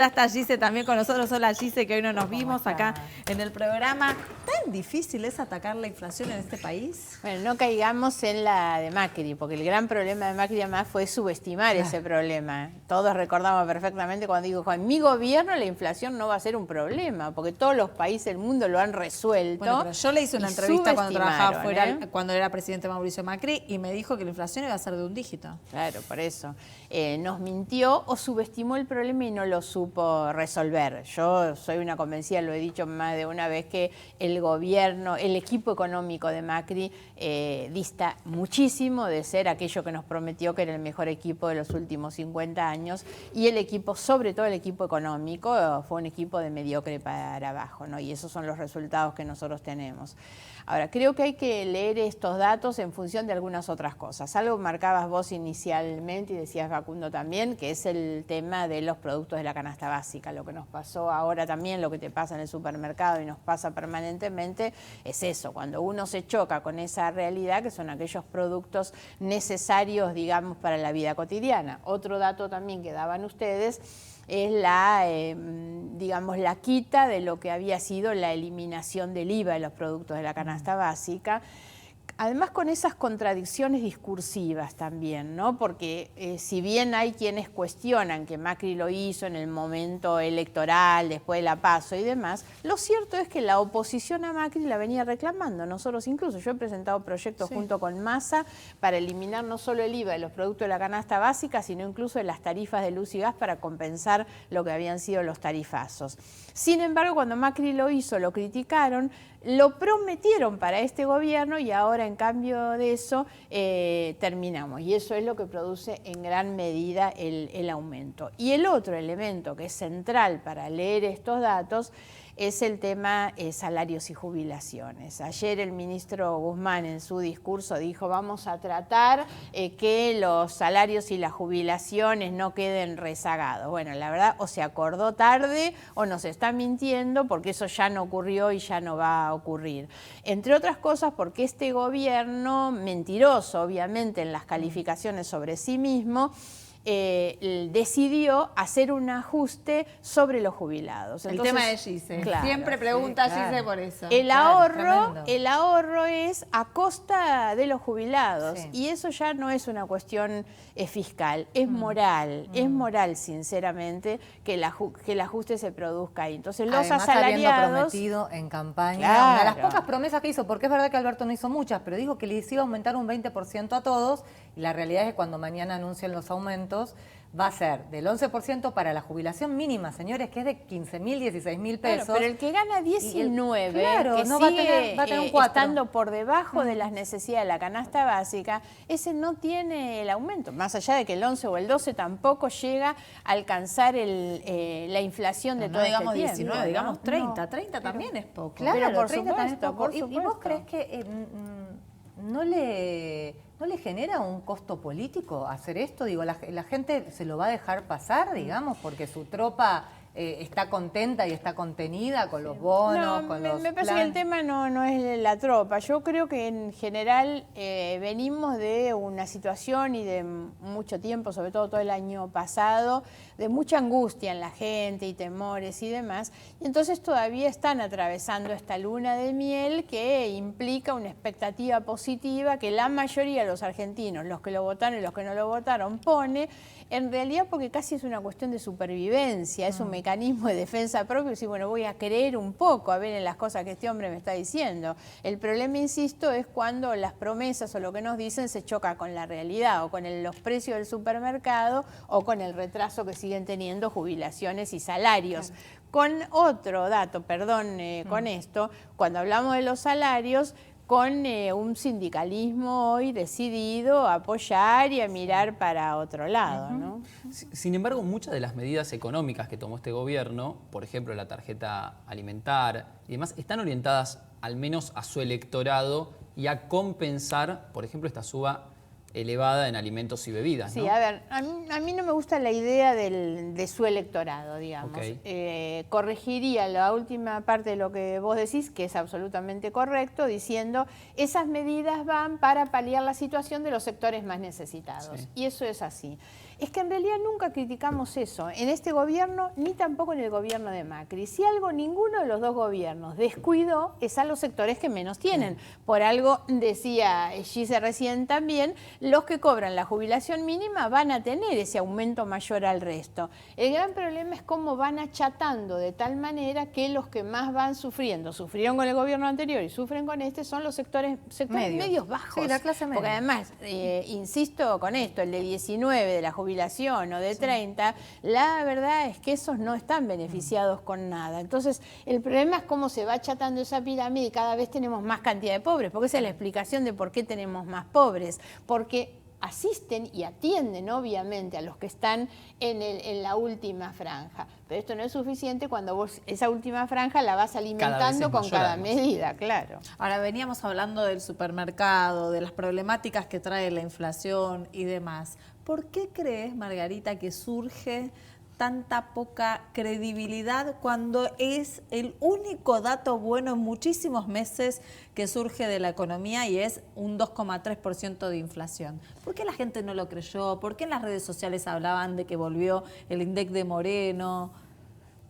Ya está Gise también con nosotros. Hola Gise, que hoy no nos vimos acá en el programa. ¿Tan difícil es atacar la inflación en este país? Bueno, no caigamos en la de Macri, porque el gran problema de Macri además fue subestimar ese problema. Todos recordamos perfectamente cuando dijo, con mi gobierno la inflación no va a ser un problema, porque todos los países del mundo lo han resuelto. Bueno, pero yo le hice una entrevista cuando trabajaba fuera, cuando era presidente Mauricio Macri, y me dijo que la inflación iba a ser de un dígito. Claro, por eso. Nos mintió o subestimó el problema y no lo supo resolver. Yo soy una convencida, lo he dicho más de una vez, que el gobierno, el equipo económico de Macri dista muchísimo de ser aquello que nos prometió que era el mejor equipo de los últimos 50 años, y el equipo, sobre todo el equipo económico, fue un equipo de mediocre para abajo, ¿no? Y esos son los resultados que nosotros tenemos. Ahora, creo que hay que leer estos datos en función de algunas otras cosas. Algo marcabas vos inicialmente y decías, Facundo, también, que es el tema de los productos de la canasta básica. Lo que nos pasó ahora también, lo que te pasa en el supermercado y nos pasa permanentemente, es eso, cuando uno se choca con esa realidad, que son aquellos productos necesarios, digamos, para la vida cotidiana. Otro dato también que daban ustedes es la, digamos, la quita de lo que había sido la eliminación del IVA de los productos de la canasta básica. Además, con esas contradicciones discursivas también, ¿no? Porque si bien hay quienes cuestionan que Macri lo hizo en el momento electoral, después de la PASO y demás, lo cierto es que la oposición a Macri la venía reclamando. Nosotros incluso, yo he presentado proyectos junto con Massa para eliminar no solo el IVA de los productos de la canasta básica, sino incluso de las tarifas de luz y gas para compensar lo que habían sido los tarifazos. Sin embargo, cuando Macri lo hizo, lo criticaron, lo prometieron para este gobierno y ahora en cambio de eso terminamos. Y eso es lo que produce en gran medida el aumento. Y el otro elemento que es central para leer estos datos es el tema salarios y jubilaciones. Ayer el ministro Guzmán en su discurso dijo, vamos a tratar que los salarios y las jubilaciones no queden rezagados. Bueno, la verdad, o se acordó tarde o nos está mintiendo, porque eso ya no ocurrió y ya no va a ocurrir. Entre otras cosas porque este gobierno, mentiroso obviamente en las calificaciones sobre sí mismo, decidió hacer un ajuste sobre los jubilados. Entonces, el tema de Gise. Claro, siempre pregunta Gise por eso. El ahorro es a costa de los jubilados, y eso ya no es una cuestión fiscal, es moral, sinceramente, que el ajuste se produzca ahí. Entonces los además, asalariados... habiendo prometido en campaña, una de las pocas promesas que hizo, porque es verdad que Alberto no hizo muchas, pero dijo que les iba a aumentar un 20% a todos, y la realidad es que cuando mañana anuncien los aumentos, va a ser del 11% para la jubilación mínima, señores, que es de 15.000, 16.000 pesos. Claro, pero el que gana 19, que no sigue va a tener un 4. Estando por debajo de las necesidades de la canasta básica, ese no tiene el aumento. Más allá de que el 11 o el 12 tampoco llega a alcanzar la inflación de todo este tiempo. 19, digamos 30. No, 30 también es poco. Claro, pero por 30 también es supuesto, poco. por ¿Y supuesto. vos crees que no le genera un costo político hacer esto? Digo, la gente se lo va a dejar pasar, digamos, porque su tropa está contenta y está contenida con los bonos, con los me parece que el tema no es la tropa. Yo creo que en general venimos de una situación y de mucho tiempo, sobre todo el año pasado, de mucha angustia en la gente y temores y demás, y entonces todavía están atravesando esta luna de miel que implica una expectativa positiva que la mayoría de los argentinos, los que lo votaron y los que no lo votaron, pone, en realidad porque casi es una cuestión de supervivencia, es un mecanismo de defensa propio, y decir, bueno, voy a creer un poco a ver en las cosas que este hombre me está diciendo. El problema, insisto, es cuando las promesas o lo que nos dicen se choca con la realidad, o con los precios del supermercado, o con el retraso que siguen teniendo jubilaciones y salarios. Con otro dato, perdón, con esto, cuando hablamos de los salarios, con un sindicalismo hoy decidido a apoyar y a mirar para otro lado, ¿no? Sin embargo, muchas de las medidas económicas que tomó este gobierno, por ejemplo la tarjeta alimentar y demás, están orientadas al menos a su electorado y a compensar, por ejemplo, esta suba elevada en alimentos y bebidas, ¿no? Sí, a ver, a mí no me gusta la idea de su electorado, digamos. Corregiría la última parte de lo que vos decís, que es absolutamente correcto, diciendo esas medidas van para paliar la situación de los sectores más necesitados. Sí. Y eso es así. es que en realidad nunca criticamos eso, en este gobierno ni tampoco en el gobierno de Macri. Si algo ninguno de los dos gobiernos descuidó es a los sectores que menos tienen. Por algo, decía Gise recién también, los que cobran la jubilación mínima van a tener ese aumento mayor al resto. El gran problema es cómo van achatando de tal manera que los que más van sufriendo, sufrieron con el gobierno anterior y sufren con este, son los sectores medios bajos. Sí, la clase media. Porque además, insisto con esto, el de 19 de la jubilación o de 30, la verdad es que esos no están beneficiados con nada. Entonces, el problema es cómo se va achatando esa pirámide y cada vez tenemos más cantidad de pobres, porque esa es la explicación de por qué tenemos más pobres, porque asisten y atienden obviamente a los que están en la última franja, pero esto no es suficiente cuando vos esa última franja la vas alimentando con cada medida, claro. Ahora, veníamos hablando del supermercado, de las problemáticas que trae la inflación y demás. ¿Por qué crees, Margarita, que surge tanta poca credibilidad cuando es el único dato bueno en muchísimos meses que surge de la economía y es un 2,3% de inflación? ¿Por qué la gente no lo creyó? ¿Por qué en las redes sociales hablaban de que volvió el INDEC de Moreno?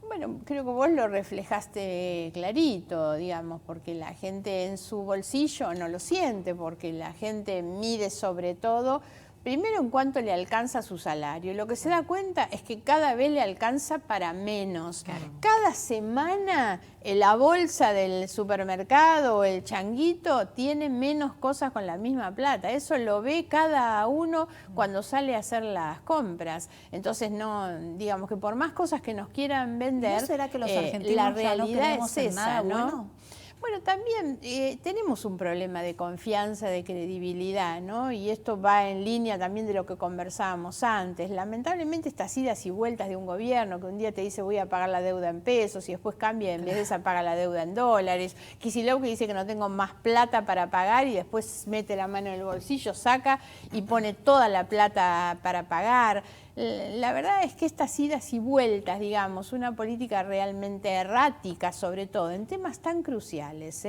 Bueno, creo que vos lo reflejaste clarito, digamos, porque la gente en su bolsillo no lo siente, porque la gente mide sobre todo primero en cuánto le alcanza su salario. Lo que se da cuenta es que cada vez le alcanza para menos. Claro. Cada semana la bolsa del supermercado o el changuito tiene menos cosas con la misma plata. Eso lo ve cada uno cuando sale a hacer las compras. Entonces, no, digamos que por más cosas que nos quieran vender, ¿no será que los argentinos la realidad no es esa, ¿no? Bueno? Bueno, también tenemos un problema de confianza, de credibilidad, ¿no? Y esto va en línea también de lo que conversábamos antes. Lamentablemente estas idas y vueltas de un gobierno que un día te dice voy a pagar la deuda en pesos y después cambia, en vez de esa paga la deuda en dólares. Kicillof que dice que no tengo más plata para pagar y después mete la mano en el bolsillo, saca y pone toda la plata para pagar. La verdad es que estas idas y vueltas, digamos, una política realmente errática, sobre todo en temas tan cruciales,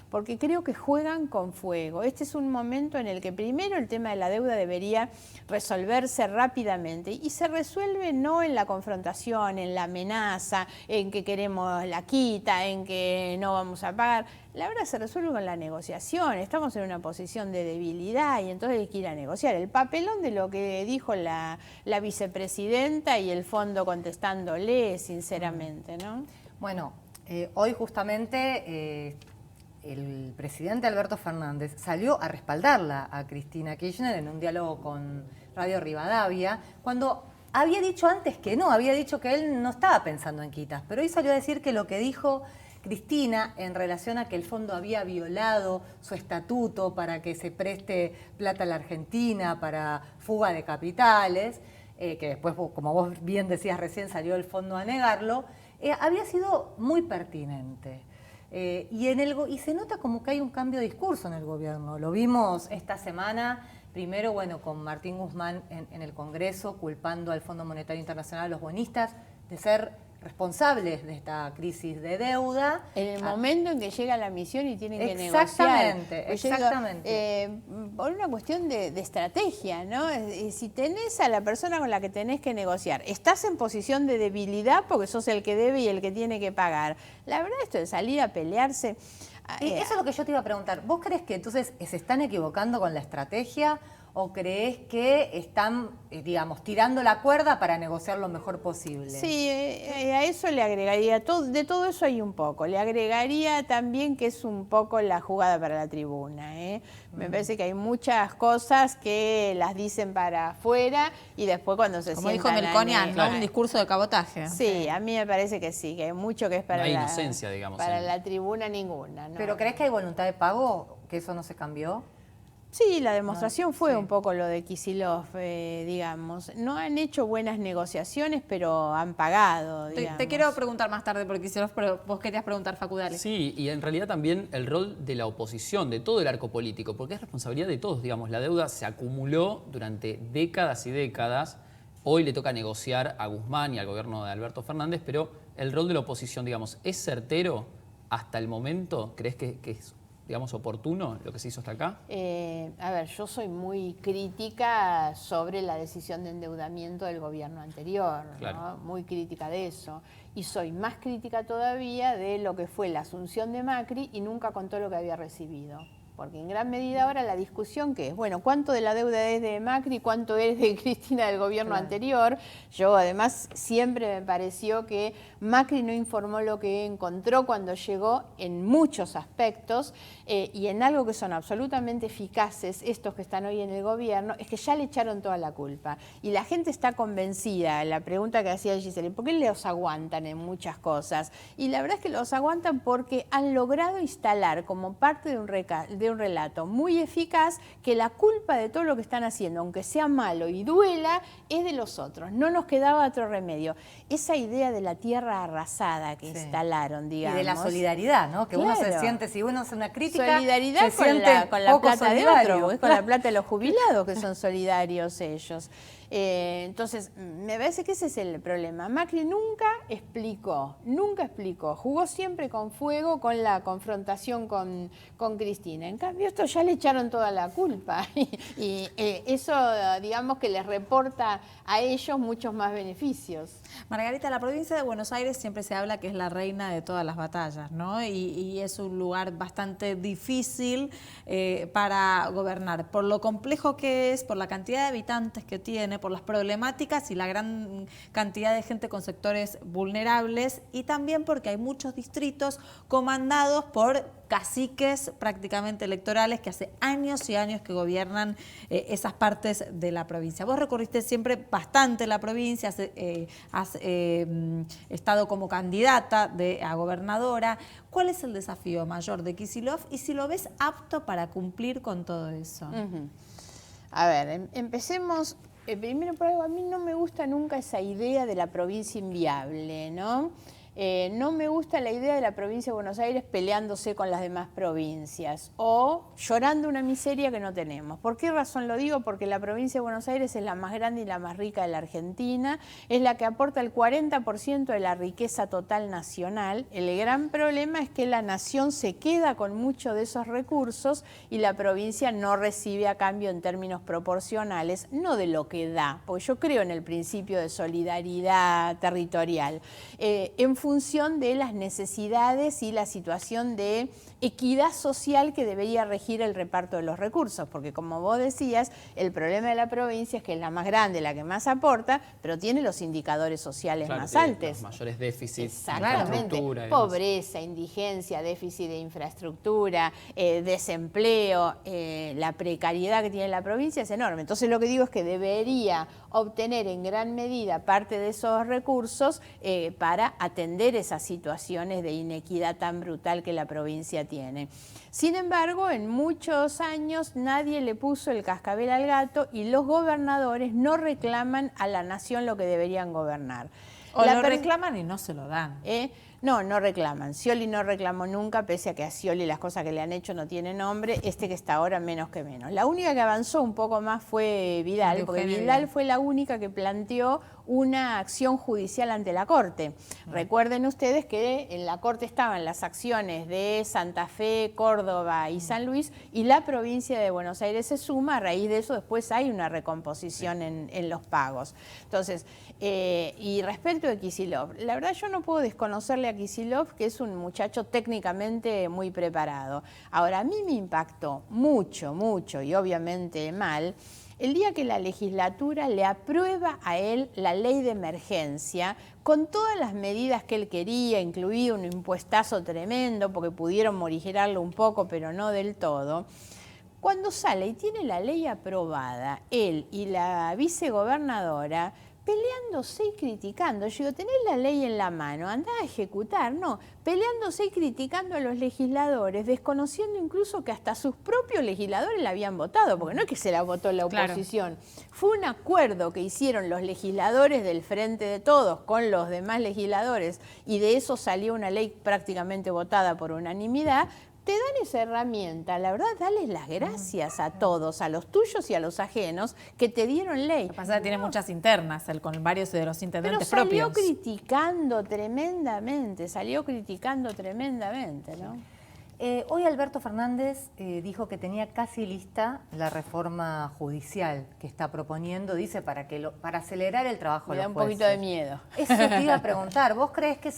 porque creo que juegan con fuego. Este es un momento en el que primero el tema de la deuda debería resolverse rápidamente y se resuelve no en la confrontación, en la amenaza, en que queremos la quita, en que no vamos a pagar. La verdad se resuelve con la negociación. Estamos en una posición de debilidad y entonces hay que ir a negociar. El papelón de lo que dijo la vicepresidenta y el fondo contestándole, sinceramente, ¿no? Bueno, hoy justamente el presidente Alberto Fernández salió a respaldarla a Cristina Kirchner en un diálogo con Radio Rivadavia, cuando había dicho antes que no, había dicho que él no estaba pensando en quitas, pero hoy salió a decir que lo que dijo Cristina en relación a que el fondo había violado su estatuto para que se preste plata a la Argentina para fuga de capitales, que después, como vos bien decías recién, salió el fondo a negarlo, había sido muy pertinente. Y se nota como que hay un cambio de discurso en el gobierno. Lo vimos esta semana, primero con Martín Guzmán en el Congreso, culpando al Fondo Monetario Internacional, a los bonistas, de ser responsables de esta crisis de deuda. En el momento en que llega la misión y tienen que negociar. Exactamente. Por una cuestión de estrategia, ¿no? Si tenés a la persona con la que tenés que negociar, estás en posición de debilidad porque sos el que debe y el que tiene que pagar. La verdad, esto de salir a pelearse... Eso es lo que yo te iba a preguntar. ¿Vos crees que entonces se están equivocando con la estrategia o crees que están, digamos, tirando la cuerda para negociar lo mejor posible? Sí, a eso le agregaría, de todo eso hay un poco. Le agregaría también que es un poco la jugada para la tribuna. Me parece que hay muchas cosas que las dicen para afuera y después cuando se como sientan... dijo Melconian, ¿no? Un discurso de cabotaje. Sí, a mí me parece que sí, que hay mucho que es para, no hay inocencia, digamos, para la tribuna ninguna, ¿no? ¿Pero crees que hay voluntad de pago? ¿Que eso no se cambió? Sí, la demostración fue un poco lo de Kicillof, digamos. No han hecho buenas negociaciones, pero han pagado, digamos. Te quiero preguntar más tarde por Kicillof, pero vos querías preguntar, Facu, dale. Sí, y en realidad también el rol de la oposición, de todo el arco político, porque es responsabilidad de todos, digamos. La deuda se acumuló durante décadas y décadas. Hoy le toca negociar a Guzmán y al gobierno de Alberto Fernández, pero el rol de la oposición, digamos, ¿es certero hasta el momento? ¿Crees que es digamos, oportuno lo que se hizo hasta acá? A ver, yo soy muy crítica sobre la decisión de endeudamiento del gobierno anterior, Claro. ¿no? Muy crítica de eso. Y soy más crítica todavía de lo que fue la asunción de Macri y nunca contó lo que había recibido. Porque en gran medida ahora la discusión que es, bueno, ¿cuánto de la deuda es de Macri, cuánto es de Cristina del gobierno anterior? Yo además siempre me pareció que Macri no informó lo que encontró cuando llegó en muchos aspectos y en algo que son absolutamente eficaces, estos que están hoy en el gobierno, es que ya le echaron toda la culpa. Y la gente está convencida, la pregunta que hacía Giselle, ¿por qué los aguantan en muchas cosas? Y la verdad es que los aguantan porque han logrado instalar como parte de un relato muy eficaz que la culpa de todo lo que están haciendo, aunque sea malo y duela, es de los otros. No nos quedaba otro remedio. Esa idea de la tierra arrasada que instalaron, digamos. Y de la solidaridad, ¿no? Que uno se Claro. siente, si uno hace una crítica, Solidaridad se con siente la poco plata solidario. de otro, es con la plata de los jubilados que son solidarios ellos. Entonces, me parece que ese es el problema. Macri nunca explicó, jugó siempre con fuego, con la confrontación con Cristina. En cambio, esto ya le echaron toda la culpa y eso, digamos, que les reporta a ellos muchos más beneficios. Margarita, la provincia de Buenos Aires siempre se habla que es la reina de todas las batallas, ¿no? Y es un lugar bastante difícil para gobernar, por lo complejo que es, por la cantidad de habitantes que tiene, por las problemáticas y la gran cantidad de gente con sectores vulnerables, y también porque hay muchos distritos comandados por caciques prácticamente electorales que hace años y años que gobiernan esas partes de la provincia. Vos recorriste siempre bastante la provincia, has estado como candidata a gobernadora. ¿Cuál es el desafío mayor de Kicillof y si lo ves apto para cumplir con todo eso? A ver, empecemos. Primero por algo, a mí no me gusta nunca esa idea de la provincia inviable, ¿no? No me gusta la idea de la provincia de Buenos Aires peleándose con las demás provincias o llorando una miseria que no tenemos. ¿Por qué razón lo digo? Porque la provincia de Buenos Aires es la más grande y la más rica de la Argentina, es la que aporta el 40% de la riqueza total nacional. El gran problema es que la nación se queda con muchos de esos recursos y la provincia no recibe a cambio en términos proporcionales, no de lo que da, porque yo creo en el principio de solidaridad territorial. En función de las necesidades y la situación de equidad social que debería regir el reparto de los recursos, porque como vos decías, el problema de la provincia es que es la más grande, la que más aporta, pero tiene los indicadores sociales más altos. Los mayores déficits, Exactamente, infraestructura y pobreza, indigencia, déficit de infraestructura, desempleo, la precariedad que tiene la provincia es enorme. Entonces lo que digo es que debería obtener en gran medida parte de esos recursos para atender esas situaciones de inequidad tan brutal que la provincia tiene. Sin embargo, en muchos años nadie le puso el cascabel al gato y los gobernadores no reclaman a la nación lo que deberían gobernar. O lo reclaman y no se lo dan. No reclaman. Scioli no reclamó nunca, pese a que a Scioli las cosas que le han hecho no tienen nombre, este que está ahora menos que menos. La única que avanzó un poco más fue Vidal, porque Vidal fue la única que planteó una acción judicial ante la Corte. Recuerden ustedes que en la Corte estaban las acciones de Santa Fe, Córdoba y San Luis, y la provincia de Buenos Aires se suma. A raíz de eso después hay una recomposición en los pagos. Entonces, y respecto de Kicillof, la verdad yo no puedo desconocerle a Kicillof, que es un muchacho técnicamente muy preparado. Ahora, a mí me impactó mucho, y obviamente mal, el día que la legislatura le aprueba a él la ley de emergencia con todas las medidas que él quería, incluido un impuestazo tremendo, porque pudieron morigerarlo un poco, pero no del todo. Cuando sale y tiene la ley aprobada, él y la vicegobernadora peleándose y criticando. Yo digo, tenés la ley en la mano, andá a ejecutar. No, peleándose y criticando a los legisladores, desconociendo incluso que hasta sus propios legisladores la habían votado, porque no es que se la votó la oposición. Claro. Fue un acuerdo que hicieron los legisladores del Frente de Todos con los demás legisladores y de eso salió una ley prácticamente votada por unanimidad. Te dan esa herramienta, la verdad, dales las gracias a todos, a los tuyos y a los ajenos, que te dieron ley. Lo que pasa es que tiene muchas internas, él con varios de los intendentes propios. Pero salió criticando tremendamente, ¿no? Hoy Alberto Fernández dijo que tenía casi lista la reforma judicial que está proponiendo, dice, para acelerar el trabajo Me de da los un poquito jueces. de miedo. Eso te iba a preguntar, ¿vos crees que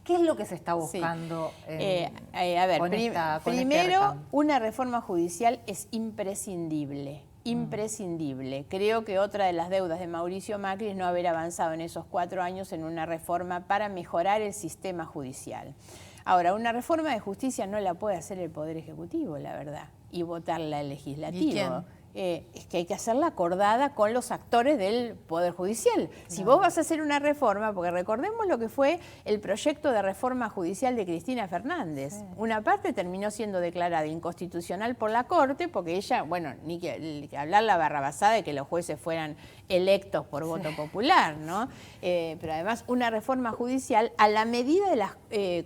qué es lo que se está buscando? A ver, con esta primero, recambio? una reforma judicial es imprescindible. Imprescindible. Creo que otra de las deudas de Mauricio Macri es no haber avanzado en esos 4 años en una reforma para mejorar el sistema judicial. Ahora, una reforma de justicia no la puede hacer el Poder Ejecutivo, la verdad, y votarla el Legislativo. ¿Y quién? Es que hay que hacerla acordada con los actores del Poder Judicial. Si vos vas a hacer una reforma, porque recordemos lo que fue el proyecto de reforma judicial de Cristina Fernández. Sí. Una parte terminó siendo declarada inconstitucional por la Corte, porque ella, bueno, ni que hablar la barrabasada de que los jueces fueran electos por voto popular, ¿no? Pero además una reforma judicial a la medida de las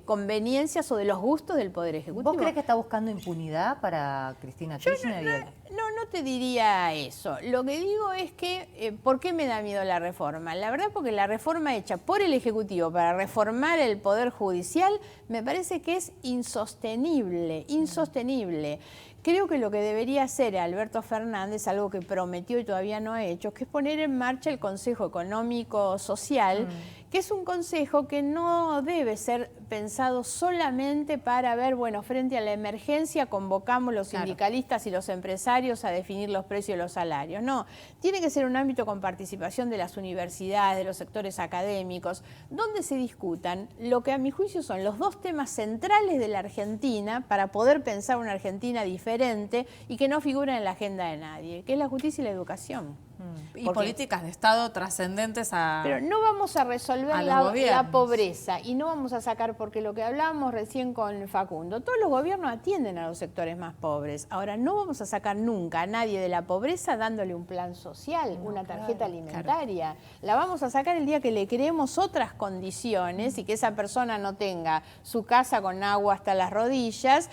conveniencias o de los gustos del Poder Ejecutivo. ¿Vos crees que está buscando impunidad para Cristina Kirchner? No te diría eso. Lo que digo es que, ¿por qué me da miedo la reforma? La verdad, porque la reforma hecha por el Ejecutivo para reformar el Poder Judicial me parece que es insostenible, insostenible. Creo que lo que debería hacer Alberto Fernández, algo que prometió y todavía no ha hecho, que es poner en marcha el Consejo Económico Social, que es un consejo que no debe ser pensado solamente para ver, bueno, frente a la emergencia convocamos los sindicalistas y los empresarios a definir los precios y los salarios. No, tiene que ser un ámbito con participación de las universidades, de los sectores académicos, donde se discutan lo que a mi juicio son los 2 temas centrales de la Argentina para poder pensar una Argentina diferente y que no figura en la agenda de nadie, que es la justicia y la educación. Y políticas de Estado trascendentes a... Pero no vamos a resolver la pobreza y no vamos a sacar, porque lo que hablábamos recién con Facundo, todos los gobiernos atienden a los sectores más pobres. Ahora, no vamos a sacar nunca a nadie de la pobreza dándole un plan social, una tarjeta alimentaria. La vamos a sacar el día que le creemos otras condiciones y que esa persona no tenga su casa con agua hasta las rodillas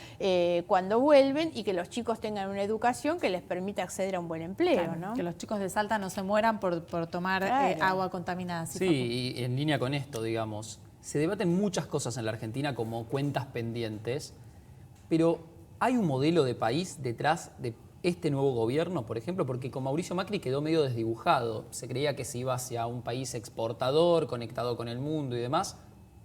cuando vuelven, y que los chicos tengan una educación que les permita acceder a un buen empleo, ¿no? Que los chicos de Salta no se mueran por tomar agua contaminada. Sí, y en línea con esto, digamos, se debaten muchas cosas en la Argentina como cuentas pendientes, pero ¿hay un modelo de país detrás de este nuevo gobierno, por ejemplo? Porque con Mauricio Macri quedó medio desdibujado. Se creía que se iba hacia un país exportador, conectado con el mundo y demás,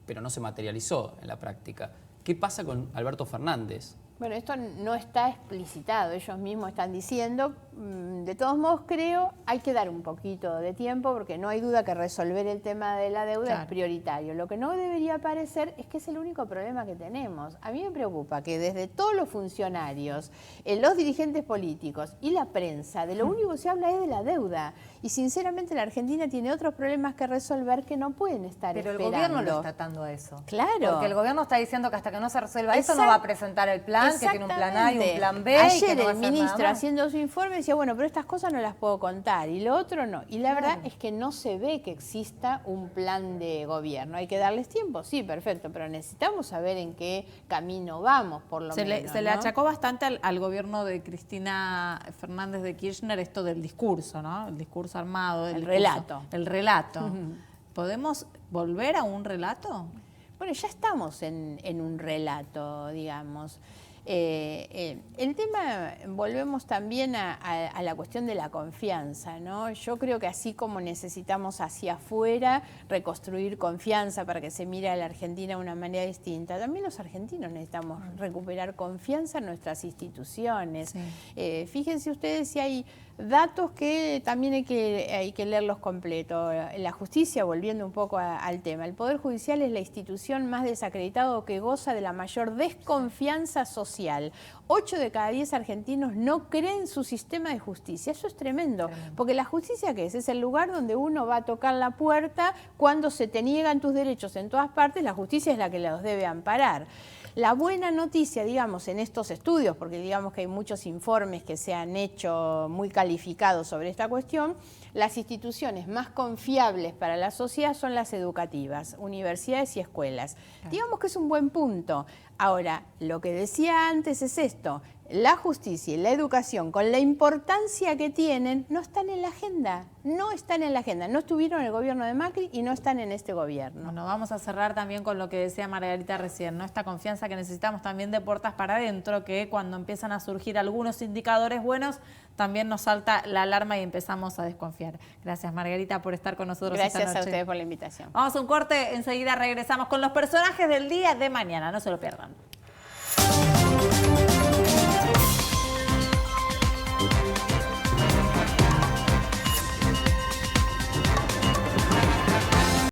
pero no se materializó en la práctica. ¿Qué pasa con Alberto Fernández? Bueno, esto no está explicitado, ellos mismos están diciendo. De todos modos, creo hay que dar un poquito de tiempo, porque no hay duda que resolver el tema de la deuda es prioritario. Lo que no debería parecer es que es el único problema que tenemos. A mí me preocupa que desde todos los funcionarios, los dirigentes políticos y la prensa, de lo único que se habla es de la deuda. Y sinceramente la Argentina tiene otros problemas que resolver que no pueden estar esperando. Pero el gobierno lo está atando a eso. Claro. Porque el gobierno está diciendo que hasta que no se resuelva eso no va a presentar el plan, que tiene un plan A y un plan B. Ayer y que no va a el hacer ministro, nada más. haciendo su informe, decía, bueno, pero estas cosas no las puedo contar y lo otro no. Y la verdad es que no se ve que exista un plan de gobierno. Hay que darles tiempo, sí, perfecto, pero necesitamos saber en qué camino vamos, por lo menos. Se le achacó bastante al gobierno de Cristina Fernández de Kirchner esto del discurso, ¿no? El discurso armado. El relato. El relato. ¿Podemos volver a un relato? Bueno, ya estamos en un relato, digamos. El tema, volvemos también a la cuestión de la confianza, ¿no? Yo creo que así como necesitamos hacia afuera reconstruir confianza para que se mire a la Argentina de una manera distinta, también los argentinos necesitamos recuperar confianza en nuestras instituciones. Sí. Fíjense ustedes si hay datos que también hay que leerlos completos. La justicia, volviendo un poco al tema, el Poder Judicial es la institución más desacreditada o que goza de la mayor desconfianza social. 8 de cada 10 argentinos no creen su sistema de justicia. Eso es tremendo, porque la justicia, ¿qué es? Es el lugar donde uno va a tocar la puerta cuando se te niegan tus derechos en todas partes. La justicia es la que los debe amparar. La buena noticia, digamos, en estos estudios, porque digamos que hay muchos informes que se han hecho muy calificados sobre esta cuestión, las instituciones más confiables para la sociedad son las educativas, universidades y escuelas. Digamos que es un buen punto. Ahora, lo que decía antes es esto. la justicia y la educación, con la importancia que tienen, no están en la agenda. No están en la agenda. No estuvieron en el gobierno de Macri y no están en este gobierno. Bueno, vamos a cerrar también con lo que decía Margarita recién, ¿no? Esta confianza que necesitamos también de puertas para adentro, que cuando empiezan a surgir algunos indicadores buenos, también nos salta la alarma y empezamos a desconfiar. Gracias, Margarita, por estar con nosotros esta noche. Gracias a ustedes por la invitación. Vamos a un corte, enseguida regresamos con los personajes del día de mañana, no se lo pierdan.